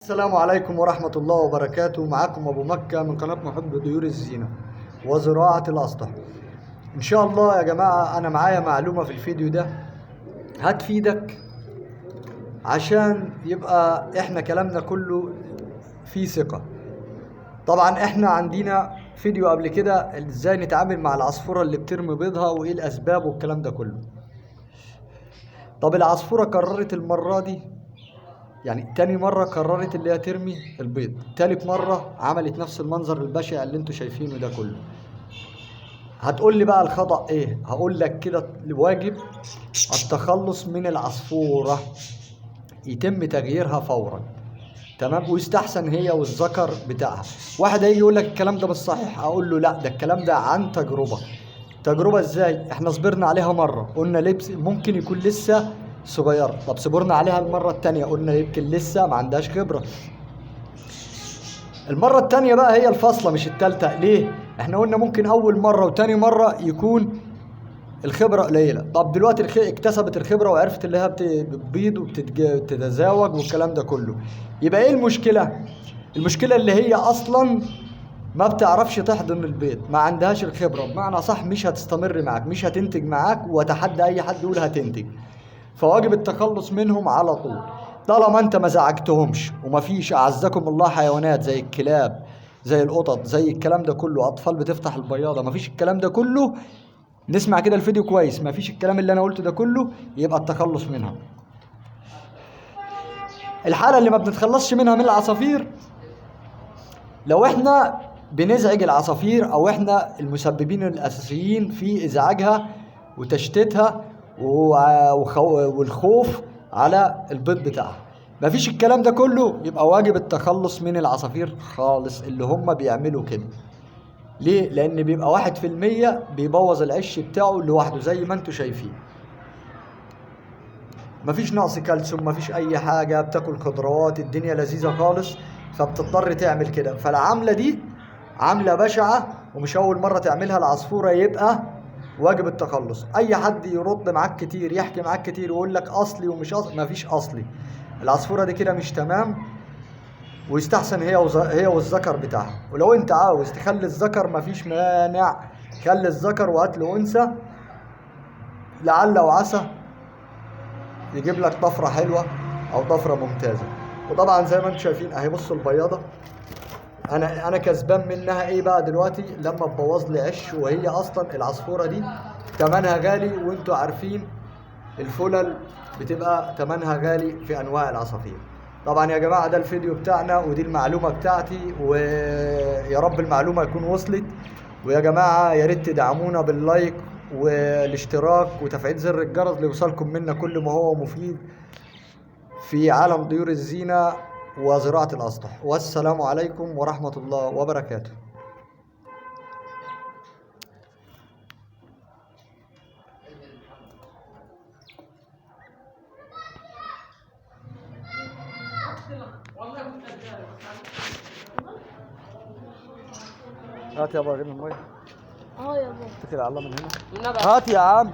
السلام عليكم ورحمة الله وبركاته. معكم أبو مكة من قناة محب طيور الزينة وزراعة الأسطح. إن شاء الله يا جماعة أنا معايا معلومة في الفيديو ده هتفيدك، عشان يبقى إحنا كلامنا كله فيه ثقة. طبعا إحنا عندنا فيديو قبل كده إزاي نتعامل مع العصفورة اللي بترمي بيضها وإيه الأسباب والكلام ده كله. طب العصفورة قررت المرة دي، يعني تاني مرة قررت اللي هي ترمي البيض، تالت مرة عملت نفس المنظر البشع اللي انتوا شايفينه ده كله. هتقول لي بقى الخطأ ايه؟ هقول لك كده الواجب التخلص من العصفورة، يتم تغييرها فورا، تمام؟ ويستحسن هي والذكر بتاعها. واحد هيجي يقول لك الكلام ده مش صحيح، اقول له لا، ده الكلام ده عن تجربة. تجربة ازاي؟ احنا صبرنا عليها مرة قلنا لبس ممكن يكون لسه صغيرة، طب صبرنا عليها المرة التانية قلنا يمكن لسه ما عندهاش خبرة. المرة التانية بقى هي الفاصلة مش التالتة. ليه؟ احنا قلنا ممكن أول مرة وتاني مرة يكون الخبرة قليلة، طب دلوقتي اكتسبت الخبرة وعرفت اللي هي بتبيض وبتتزاوج والكلام ده كله. يبقى ايه المشكلة؟ المشكلة اللي هي أصلا ما بتعرفش تحضن البيض، ما عندهاش الخبرة، بمعنى صح مش هتستمر معاك، مش هتنتج معاك، واتحدى أي حد يقول هتنتج. فواجب التخلص منهم على طول. طالما انت ما زعجتهمش ومفيش اعزكم الله حيوانات زي الكلاب زي القطط زي الكلام ده كله، اطفال بتفتح البياضه، مفيش الكلام ده كله، نسمع كده الفيديو كويس، مفيش الكلام اللي انا قلته ده كله، يبقى التخلص منها. الحاله اللي ما بنتخلصش منها من العصافير لو احنا بنزعج العصافير، او احنا المسببين الاساسيين في ازعاجها وتشتيتها والخوف على البيض بتاعها. مفيش الكلام ده كله، يبقى واجب التخلص من العصافير خالص اللي هم بيعملوا كده. ليه؟ لان بيبقى 1% بيبوظ العش بتاعه لوحده زي ما انتوا شايفين. مفيش نقص كالسيوم، مفيش اي حاجة، بتاكل خضروات، الدنيا لذيذة خالص، فبتضطر تعمل كده. فالعملة دي عملة بشعة ومش اول مرة تعملها العصفورة، يبقى واجب التخلص. اي حد يرد معاك كتير، يحكي معاك كتير، ويقول لك اصلي ومش اصلي، مفيش اصلي. العصفورة دي كده مش تمام، ويستحسن هي والذكر بتاعها. ولو انت عاوز تخلي الذكر مفيش مانع، خلي الذكر وهات له انثى، لعل وعسى يجيب لك طفرة حلوة او طفرة ممتازة. وطبعا زي ما انتم شايفين اهي، بصوا البياضة، انا كسبان منها ايه بقى دلوقتي لما تبوظ لي عش، وهي اصلا العصفورة دي تمنها غالي، وانتوا عارفين الفلل بتبقى تمنها غالي في انواع العصافير. طبعا يا جماعة ده الفيديو بتاعنا ودي المعلومة بتاعتي، ويا رب المعلومة يكون وصلت. ويا جماعة يا ريت تدعمونا باللايك والاشتراك وتفعيل زر الجرس ليوصلكم منا كل ما هو مفيد في عالم طيور الزينة وزراعة الأسطح. والسلام عليكم ورحمة الله وبركاته. هات يا ابو غير الميه. اه يا بابا، اتكل على الله من هنا. هات يا عم.